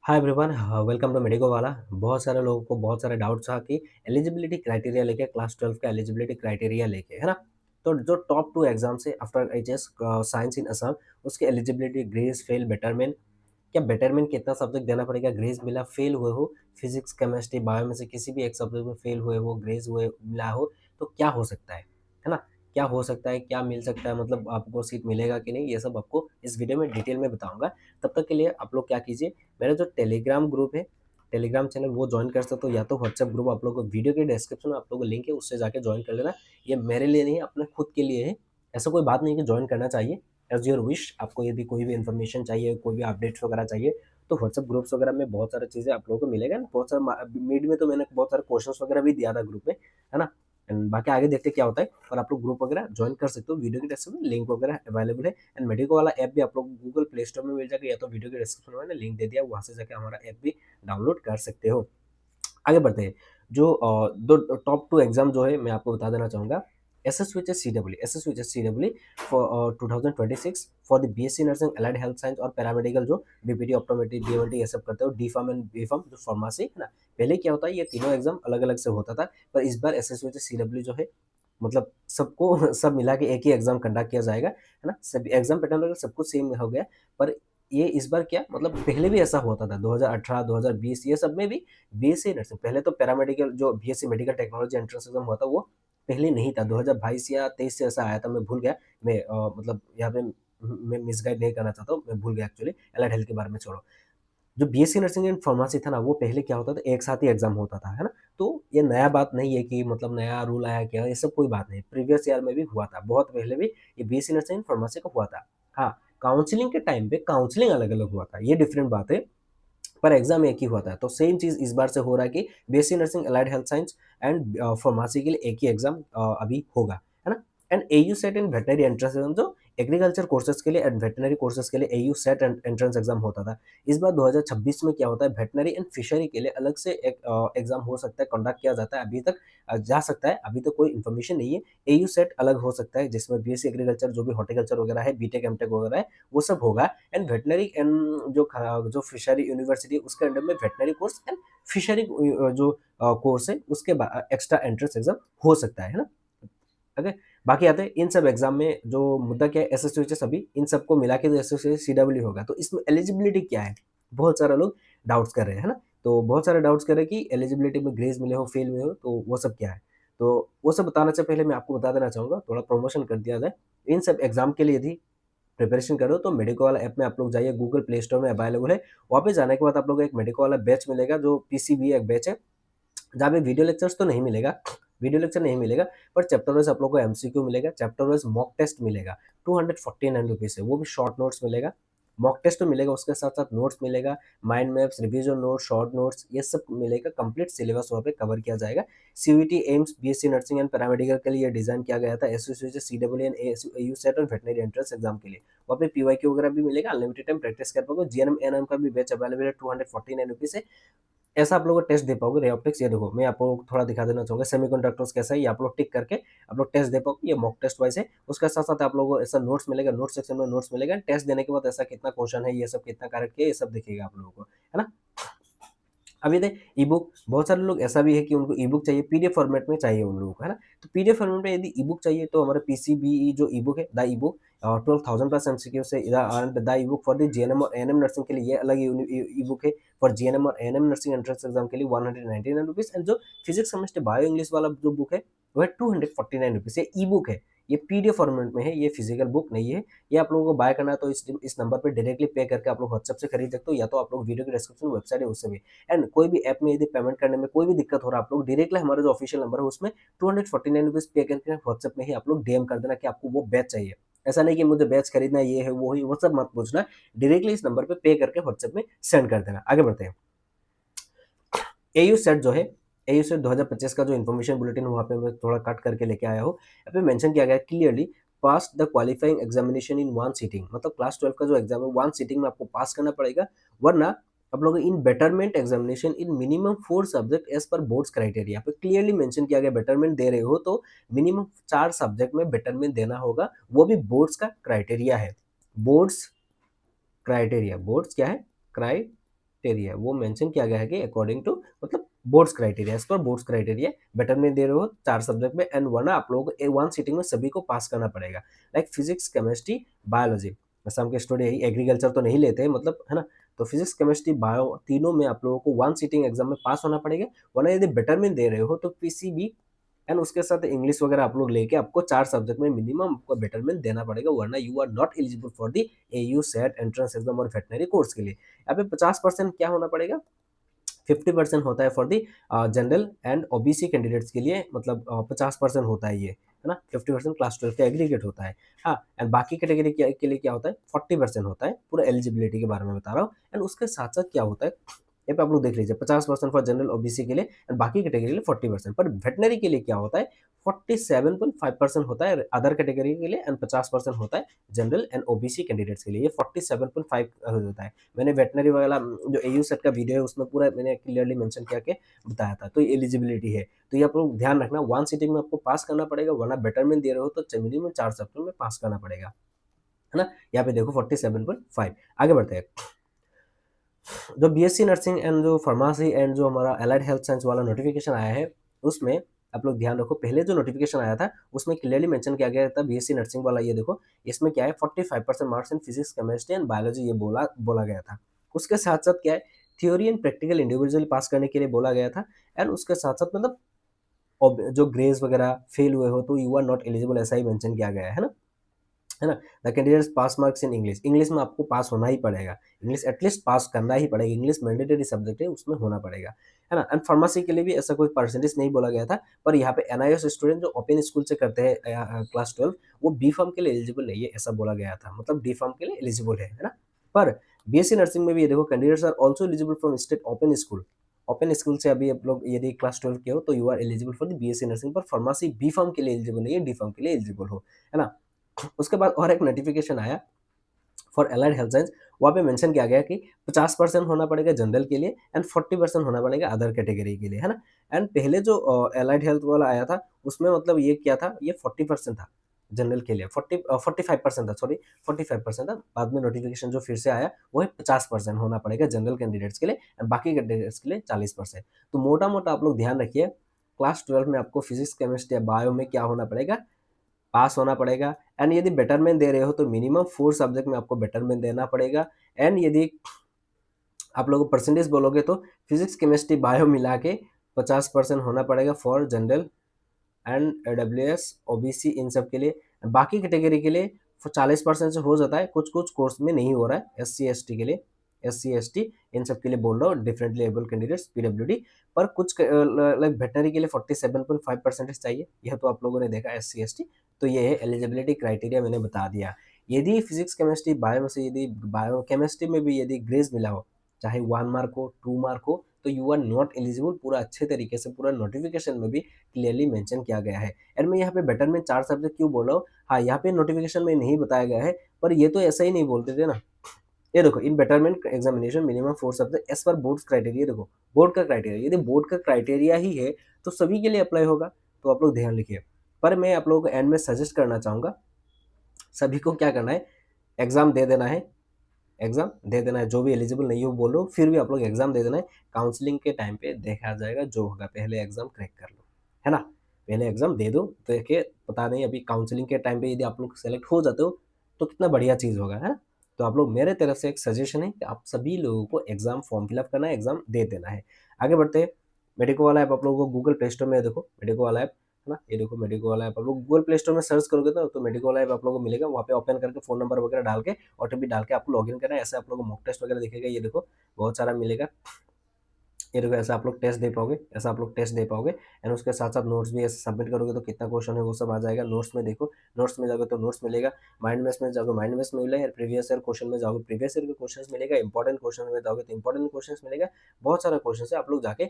Hi everyone, welcome to medico Wala. बहुत सारे लोगों को बहुत सारे डाउट्स था कि एलिजिबिलिटी क्राइटेरिया लेके क्लास 12 का एलिजिबिलिटी क्राइटेरिया लेके, है ना? तो जो टॉप 2 एग्ज़ाम्स है आफ्टर एचएस साइंस इन असम, उसके एलिजिबिलिटी ग्रेस, फेल, बेटरमेंट। क्या बेटरमेंट कितना सब्जेक्ट देना पड़ेगा? ग्रेस मिला, फेल हुए हो, फिज़िक्स, केमिस्ट्री, बायो में से किसी भी एक सब्जेक्ट में फेल हुए हो, ग्रेस हुए मिला हो, तो क्या हो सकता है ना? क्या हो सकता है, क्या मिल सकता है, मतलब आपको सीट मिलेगा कि नहीं, ये सब आपको इस वीडियो में डिटेल में बताऊँगा। तब तक के लिए आप लोग क्या कीजिए, मेरा जो टेलीग्राम ग्रुप है, टेलीग्राम चैनल वो जॉइन कर सकते हो, या तो व्हाट्सएप ग्रुप आप लोगों को वीडियो के डिस्क्रिप्शन में आप लोगों को लिंक है, उससे जाके जॉइन कर लेना। ये मेरे लिए नहीं है, अपने खुद के लिए है। ऐसा कोई बात नहीं है कि जॉइन करना चाहिए, एज़ योर विश। आपको यदि कोई भी इन्फॉर्मेशन चाहिए, कोई भी अपडेट्स वगैरह चाहिए, तो व्हाट्सएप ग्रुप्स वगैरह में बहुत सारी चीज़ें आप लोगों को मिलेगा। बहुत सारा मिड में तो मैंने बहुत सारे क्वेश्चंस वगैरह भी दिया था ग्रुप में, है ना? एंड बाकी आगे देखते हैं क्या होता है, और आप लोग ग्रुप वगैरह जॉइन कर सकते हो। वीडियो के डिस्क्रिप्शन में लिंक वगैरह अवेलेबल है। एंड मेडिको वाला ऐप भी आप लोग गूगल प्ले स्टोर में मिल जाएगा, या तो वीडियो के डिस्क्रिप्शन में मैंने लिंक दे दिया, वहाँ से जाके हमारा ऐप भी डाउनलोड कर सकते हो। आगे बढ़ते हैं। जो दो टॉप 2 एग्ज़ाम जो है मैं आपको बता देना चाहूँगा। SSCW for 2026 for the BSc nursing, allied health science और पैरामेडिकल, जो बीपीटी, ऑप्टोमेट्री, डीएमएलटी ये सब करते हो, डी-फार्म एंड बी-फार्म जो फार्मेसी, है ना? पहले क्या होता है, ये तीनों एग्ज़ाम अलग-अलग से होता था, पर इस बार एसएससीडब्ल्यू जो है, मतलब सबको सब मिला के एक ही एग्ज़ाम कंडक्ट किया जाएगा, है ना? सभी एग्ज़ाम पैटर्न वगैरह सब कुछ सेम हो गया, पर ये इस बार क्या, मतलब पहले भी ऐसा होता था 2018, 2020 ये सब में भी बीएससी नर्सिंग, पहले तो पैरामेडिकल जो BSc medical technology entrance exam हुआ था, वो पहले नहीं था। 2022 या 23 से ऐसा आया था, मैं भूल गया। मैं मतलब यहाँ पे मैं मिसगाइड नहीं करना चाहता हूँ, मैं भूल गया एक्चुअली। एलाइड हेल्थ के बारे में छोड़ो। जो बीएससी नर्सिंग एंड फार्मेसी था ना, वो पहले क्या होता था, एक साथ ही एग्ज़ाम होता था, है ना? तो ये नया बात नहीं है कि मतलब नया रूल आया क्या, ये सब कोई बात नहीं। प्रीवियस ईयर में भी हुआ था, बहुत पहले भी ये बीएससी नर्सिंग एंड फार्मेसी का हुआ था। हाँ, काउंसलिंग के टाइम पे काउंसलिंग अलग-अलग हुआ था, ये डिफरेंट बात है, पर एग्ज़ाम एक ही हुआ था। तो सेम चीज़ इस बार से हो रहा है कि BSc nursing, allied health science and pharmacy के लिए एक ही एग्ज़ाम अभी होगा, है ना? And AU set and veterinary entrance exam, जो एग्रीकल्चर कोर्सेज़ के लिए एंड वेटनरी कोर्सेज़ के लिए AU set and entrance exam होता था। इस बार 2026 में क्या होता है, वेटनरी एंड फिशरी के लिए अलग से एक एग्ज़ाम हो सकता है, कंडक्ट किया जाता है। अभी तक जा सकता है, अभी तो कोई इन्फॉर्मेशन नहीं है। एयू सेट अलग हो सकता है, जिसमें बीएससी एग्रीकल्चर, जो भी हॉर्टिकल्चर वगैरह है, बीटेक, एमटेक वगैरह है, वो सब होगा। एंड वेटनरी एंड जो फिशरी यूनिवर्सिटी है, उसके अंडर में वेटनरी कोर्स एंड फिशरी जो कोर्स है, उसके एक्स्ट्रा एंट्रेंस एग्जाम हो सकता है ना? ओके। बाकी आते हैं इन सब एग्जाम में, जो मुद्दा क्या है, एसएससी सभी इन सबको मिला के एसएससी सीडब्ल्यू होगा, तो इसमें एलिजिबिलिटी क्या है, बहुत सारे लोग डाउट्स कर रहे हैं, है ना? तो बहुत सारे डाउट्स कर रहे हैं कि एलिजिबिलिटी में ग्रेस मिले हो, फेल हुए हो, तो वो सब क्या है? तो वो सब बताने से पहले मैं आपको बता देना चाहूंगा, थोड़ा प्रमोशन कर दिया जाए। इन सब एग्जाम के लिए यदि प्रिपरेशन करो, तो मेडिको वाला ऐप में आप लोग जाइए, गूगल प्ले स्टोर में अवेलेबल है। वहाँ पे जाने के बाद आप लोग को एक मेडिको वाला बैच मिलेगा, जो पीसीबी एक बैच है, जहाँ पे वीडियो लेक्चर्स तो नहीं मिलेगा, वीडियो लेक्चर नहीं मिलेगा, पर चैप्टर वाइज़ आप लोग को एमसीक्यू मिलेगा, चैप्टर वाइज़ मॉक टेस्ट मिलेगा। 249 रुपीज़ है, वो भी शॉर्ट नोट्स मिलेगा। मॉक टेस्ट तो मिलेगा, उसके साथ-साथ नोट्स मिलेगा, mind maps, revision notes, short notes, ये सब मिलेगा। कंप्लीट सिलेबस वहाँ पे कवर किया जाएगा। CUET, AIIMS, BSc nursing and paramedical के लिए डिज़ाइन किया गया था, SSC, CW and AU set और वेटरनरी एंट्रेंस एग्जाम के लिए। वहाँ पे पीवाईक्यू वगैरह भी मिलेगा, अनलिमिटेड टाइम प्रैक्टिस कर पाओगे। जीएनएम, एएनएम का भी बैच अवेलेबल है, 249 रुपीज़ है। ऐसा आप लोग टेस्ट दे पाओगे। रे ऑप्टिक्स, ये देखो मैं आपको थोड़ा दिखा देना चाहूँगा, सेमीकंडक्टर्स कैसा है, ये आप लोग टिक करके आप लोग टेस्ट दे पाओगे, ये मॉक टेस्ट वाइज़ है। उसके साथ-साथ आप लोगों को ऐसा नोट्स मिलेगा, नोट्स सेक्शन में नोट्स मिलेगा। टेस्ट देने के बाद ऐसा कितना क्वेश्चन है, ये सब कितना करेक्ट किया, ये सब दिखेगा आप लोगों को, है ना? अब ये ई बुक, बहुत सारे लोग ऐसा भी है कि उनको ई बुक चाहिए, पीडीएफ फॉर्मेट में चाहिए उन लोगों को, है ना? तो पीडीएफ फॉर्मेट में यदि ई बुक चाहिए, तो हमारे पीसीबीई जो ई बुक है, the e book 12,000 plus MCQ से, and the e book for the GNM और एएनएम नर्सिंग के लिए ये अलग ई बुक है। फॉर जीएनएम और एएनएम नर्सिंग एंट्रेंस एग्जाम के लिए 199 रुपीज़, एंड जो फिजिक्स, केमिस्ट्री, बायो इंग्लिश वाला जो बुक है, वो है 249 रुपीज़। ये ई बुक है, ये पीडीएफ फॉर्मेट में है, ये फिजिकल बुक नहीं है। ये आप लोगों को बाय करना है, तो इस नंबर पे डायरेक्टली पे करके आप लोग व्हाट्सएप से खरीद सकते हो, या तो आप लोग वीडियो के डिस्क्रिप्शन में वेबसाइट है, उससे भी। एंड कोई भी ऐप में यदि पेमेंट करने में कोई भी दिक्कत हो रहा है, आप लोग डायरेक्टली हमारा जो ऑफिशियल नंबर है, उसमें 249 रुपीज़ पे करके व्हाट्सएप में ही आप लोग डीएम कर देना कि आपको वो बैच चाहिए। ऐसा नहीं कि मुझे बैच खरीदना है, ये है, वो है, वो सब मत पूछना। डायरेक्टली इस नंबर पे करके व्हाट्सएप में सेंड कर देना। आगे बढ़ते हैं। एयू सेट जो है, एयू सेट 2025 का जो इन्फॉर्मेशन बुलेटिन, वहाँ पे मैं थोड़ा कट करके लेके आया हूँ। यहाँ पे मेंशन किया गया है clearly, pass the qualifying examination in one sitting, मतलब क्लास 12 का जो एग्जाम है, वन सीटिंग में आपको पास करना पड़ेगा, वरना आप लोग in betterment examination in minimum 4 subject as per boards criteria. यहाँ पे क्लियरली मेंशन किया गया, बेटरमेंट दे रहे हो तो मिनिमम 4 सब्जेक्ट में बेटरमेंट देना होगा, वो भी बोर्ड्स का क्राइटेरिया है। बोर्ड्स क्राइटेरिया, बोर्ड्स क्या है? क्राइटेरिया, क्राइटेरिया वो मेंशन किया गया है कि अकॉर्डिंग टू मतलब boards criteria, as per boards criteria better में दे रहे हो 4 सब्जेक्ट में एंड वरना आप लोगों को वन सीटिंग में सभी को पास करना पड़ेगा। लाइक फिजिक्स, केमिस्ट्री, बायोलॉजी, जैसे हम के स्टूडेंट यही एग्रीकल्चर तो नहीं लेते हैं मतलब, है ना? तो फिजिक्स, केमिस्ट्री, बायो तीनों में आप लोगों को वन सीटिंग एग्जाम में पास होना पड़ेगा, वरना यदि बेटर में दे रहे हो तो पीसीबी एंड उसके साथ इंग्लिश वगैरह आप लोग लेके आपको 4 सब्जेक्ट में मिनिमम आपको बेटरमेंट देना पड़ेगा, वरना you are not eligible for the AU CET entrance exam और वेटनरी कोर्स के लिए। यहाँ पे 50% क्या होना पड़ेगा, 50% होता है for the general and OBC candidates के लिए, मतलब 50% होता है ये, है ना? 50% क्लास 12 का एग्रीगेट होता है। हाँ, एंड बाकी कैटेगरी के लिए क्या होता है, 40% होता है। पूरा एलिजिबिलिटी के बारे में बता रहा हूँ। एंड उसके साथ साथ क्या होता है, यहाँ पे आप लोग देख लीजिए, 50% फॉर जनरल ओबीसी के लिए एंड बाकी कैटेगरी के लिए 40%। पर वेटनरी के लिए क्या होता है, 47.5% होता है अदर कैटेगरी के लिए एंड 50% होता है जनरल एंड ओबीसी कैंडिडेट्स के लिए। ये 47.5 होता है। मैंने वेटनरी वाला जो एयू सेट का वीडियो है उसमें पूरा मैंने क्लियरली मेंशन किया के बताया था। तो ये एलिजिबिलिटी है। तो ये आप लोग ध्यान रखना, वन सीटिंग में आपको पास करना पड़ेगा, वरना बेटरमेंट दे रहे हो तो मिनिमम 4 सब्जेक्ट में पास करना पड़ेगा, है ना? यहाँ पे देखो 47.5। आगे बढ़ते हैं। जो बीएससी नर्सिंग एंड जो फार्मेसी एंड जो हमारा एलाइड हेल्थ साइंस वाला नोटिफिकेशन आया है, उसमें आप लोग ध्यान रखो, पहले जो नोटिफिकेशन आया था उसमें क्लियरली मेंशन किया गया था बीएससी नर्सिंग वाला, ये देखो इसमें क्या है, 45% marks in physics, chemistry and biology ये बोला बोला गया था। उसके साथ साथ क्या है, थ्योरी एंड प्रैक्टिकल इंडिविजुअली पास करने के लिए बोला गया था। एंड उसके साथ साथ मतलब जो ग्रेड्स वगैरह फेल हुए हो तो यू आर नॉट एलिजिबल, ऐसा ही मेंशन किया गया है ना, है ना? The candidates pass marks in English, English में आपको पास होना ही पड़ेगा, इंग्लिश एटलीस्ट पास करना ही पड़ेगा, इंग्लिश मैंडेटरी सब्जेक्ट है उसमें होना पड़ेगा, है ना? एंड फार्मेसी के लिए भी ऐसा कोई परसेंटेज नहीं बोला गया था, पर यहाँ पे एनआईएस स्टूडेंट जो ओपन स्कूल से करते हैं क्लास 12, वो बी फार्म के लिए एलिजिबल नहीं है, ऐसा बोला गया था, मतलब डी फार्म के लिए एलिजिबल है ना? पर बीएससी नर्सिंग में भी ये देखो, candidates are also eligible from state open school, open school से अभी आप लोग यदि क्लास 12 के हो तो you are eligible for the BSc nursing, पर फार्मेसी बी फार्म के लिए एलिजिबल नहीं है, डी फार्म के लिए एलिजिबल हो, है ना? उसके बाद और एक नोटिफिकेशन आया फॉर एलाइड हेल्थ साइंस, वहाँ पे मेंशन किया गया कि 50% होना पड़ेगा जनरल के लिए एंड 40% होना पड़ेगा अदर कैटेगरी के लिए, है ना? एंड पहले जो एलाइड हेल्थ वाला आया था उसमें मतलब ये क्या था, ये 40% था जनरल के लिए, 45% था, सॉरी 45% था। बाद में नोटिफिकेशन जो फिर से आया वो है 50% होना पड़ेगा जनरल कैंडिडेट्स के लिए एंड बाकी कैंडिडेट्स के लिए 40%। तो मोटा मोटा आप लोग ध्यान रखिए, क्लास 12 में आपको फिजिक्स, केमिस्ट्री या बायो में क्या होना पड़ेगा, पास होना पड़ेगा। एंड यदि बेटरमेंट दे रहे हो तो मिनिमम 4 सब्जेक्ट में आपको बेटरमेंट देना पड़ेगा। एंड यदि आप लोग परसेंटेज बोलोगे तो फिजिक्स, केमिस्ट्री, बायो मिला के 50% होना पड़ेगा for general and EWS, OBC इन सब के लिए। बाकी कैटेगरी के लिए 40% से हो जाता है, कुछ-कुछ कोर्स में नहीं हो रहा है, एससी, एसटी के लिए, एससी, एसटी इन सब के लिए बोल रहा हूँ, डिफरेंटली एबल कैंडिडेट्स, पीडब्ल्यूडी। पर कुछ लाइक वेटनरी के लिए 47.5 परसेंटेज चाहिए, यह तो आप लोगों ने देखा एससी, एसटी। तो ये है एलिजिबिलिटी क्राइटेरिया, मैंने बता दिया। यदि फिजिक्स, केमिस्ट्री, बायो में से यदि बायो केमिस्ट्री में भी यदि ग्रेस मिला हो, चाहे 1 मार्क हो, 2 मार्क हो, तो यू आर नॉट एलिजिबल, पूरा अच्छे तरीके से पूरा नोटिफिकेशन में भी क्लियरली मेंशन किया गया है। एंड मैं यहाँ पे बेटरमेंट 4 सब्जेक्ट क्यों बोल रहा हूँ, हाँ, यहाँ पे नोटिफिकेशन में नहीं बताया गया है, पर ये तो ऐसा ही नहीं बोलते थे ना। ये देखो, in betterment examination minimum 4 subject as per boards criteria, देखो बोर्ड का क्राइटेरिया, यदि बोर्ड का क्राइटेरिया ही है तो सभी के लिए अप्लाई होगा, तो आप लोग ध्यान रखिए। पर मैं आप लोगों को एंड में सजेस्ट करना चाहूँगा, सभी को क्या करना है, एग्जाम दे देना है, एग्जाम दे देना है, जो भी एलिजिबल नहीं हो बोल रहे हो फिर भी आप लोग एग्जाम दे देना है। काउंसलिंग के टाइम पे देखा जाएगा जो होगा, पहले एग्जाम क्रैक कर लो, है ना? पहले एग्जाम दे दो, तो देखिए पता नहीं अभी काउंसलिंग के टाइम पे यदि आप लोग सेलेक्ट हो जाते हो तो कितना बढ़िया चीज़ होगा, है ना? तो आप लोग, मेरे तरफ से एक सजेशन है कि आप सभी लोगों को एग्जाम फॉर्म फिलअप करना है, एग्जाम दे देना है। आगे बढ़ते हैं। मेडिको वाला ऐप आप लोगों को गूगल प्ले स्टोर में देखो, मेडिको वाला ऐप, है ना? ये देखो मेडिको वाला ऐप, आप लोग गूगल प्ले स्टोर में सर्च करोगे तो मेडिको वाला ऐप आप लोगों को मिलेगा, वहाँ पे ओपन करके फ़ोन नंबर वगैरह डाल के ओटीपी डाल के आपको लॉगिन करना है। ऐसे आप लोगों को मॉक टेस्ट वगैरह दिखेगा, ये देखो बहुत सारा मिलेगा। ये देखो ऐसा आप लोग टेस्ट दे पाओगे, ऐसा आप लोग टेस्ट दे पाओगे। एंड उसके साथ साथ नोट्स भी ऐसे सबमिट करोगे तो कितना क्वेश्चन है वो सब आ जाएगा। नोट्स में देखो, नोट्स में जाओगे तो नोट्स मिलेगा, माइंड मैप्स में जाओगे माइंड मैप्स मिलेगा, प्रीवियस ईयर क्वेश्चन में जाओगे प्रीवियस ईयर के क्वेश्चन मिलेगा, इंपॉर्टेंट क्वेश्चन में जाओगे तो इंपॉर्टेंट क्वेश्चन मिलेगा। बहुत सारा क्वेश्चन है, आप लोग जाके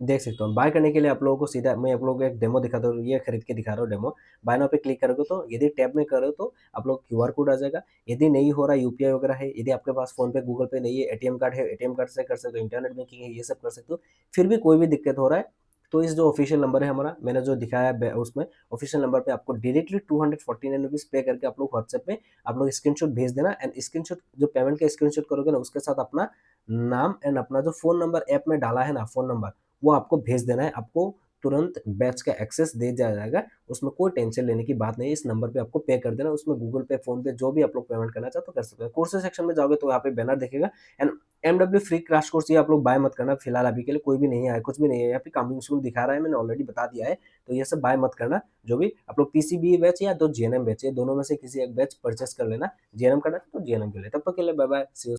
देख सकते हो। बाय करने के लिए आप लोगों को सीधा मैं आप लोगों को एक डेमो दिखाता हूँ, ये खरीद के दिखा रहा हूँ डेमो। बाय नाउ पे क्लिक करोगे तो यदि टैब में करो तो आप लोग क्यूआर कोड आ जाएगा। यदि नहीं हो रहा यूपीआई वगैरह है, यदि आपके पास फोन पे, गूगल पे नहीं है, एटीएम कार्ड है, एटीएम कार्ड से कर सकते हो, इंटरनेट बैंकिंग है, ये सब कर सकते हो। फिर भी कोई भी दिक्कत हो रहा है तो इस जो ऑफिशियल नंबर है हमारा, मैंने जो दिखाया है उसमें ऑफिशियल नंबर पे आपको डायरेक्टली 249 रुपीज़ पे करके आप लोग व्हाट्सएप पे आप लोग स्क्रीनशॉट भेज देना, एंड स्क्रीनशॉट जो पेमेंट का स्क्रीनशॉट करोगे ना, उसके साथ अपना नाम एंड अपना जो फ़ोन नंबर ऐप में डाला है ना, फ़ोन नंबर, वो आपको भेज देना है। आपको तुरंत बैच का एक्सेस दे दिया जाएगा, उसमें कोई टेंशन लेने की बात नहीं है। इस नंबर पे आपको पे कर देना, उसमें गूगल पे, फ़ोन पे जो भी आप लोग पेमेंट करना चाहो तो कर सकते हो। कोर्सेज़ सेक्शन में जाओगे तो यहाँ पे बैनर दिखेगा, and MW free crash course ये आप लोग बाय मत करना, फिलहाल अभी के लिए कोई भी नहीं आया, कुछ भी नहीं है। यहाँ पे कमिंग सून दिखा रहा है, मैंने ऑलरेडी बता दिया है, तो ये सब बाय मत करना। जो भी आप लोग पीसीबी बैच या तो जीएनएम बैच, ये दोनों में से किसी एक बैच परचेज़ कर लेना। जीएनएम करना है तो जीएनएम के लिए। तब तक के लिए बाय बाय, सी यू।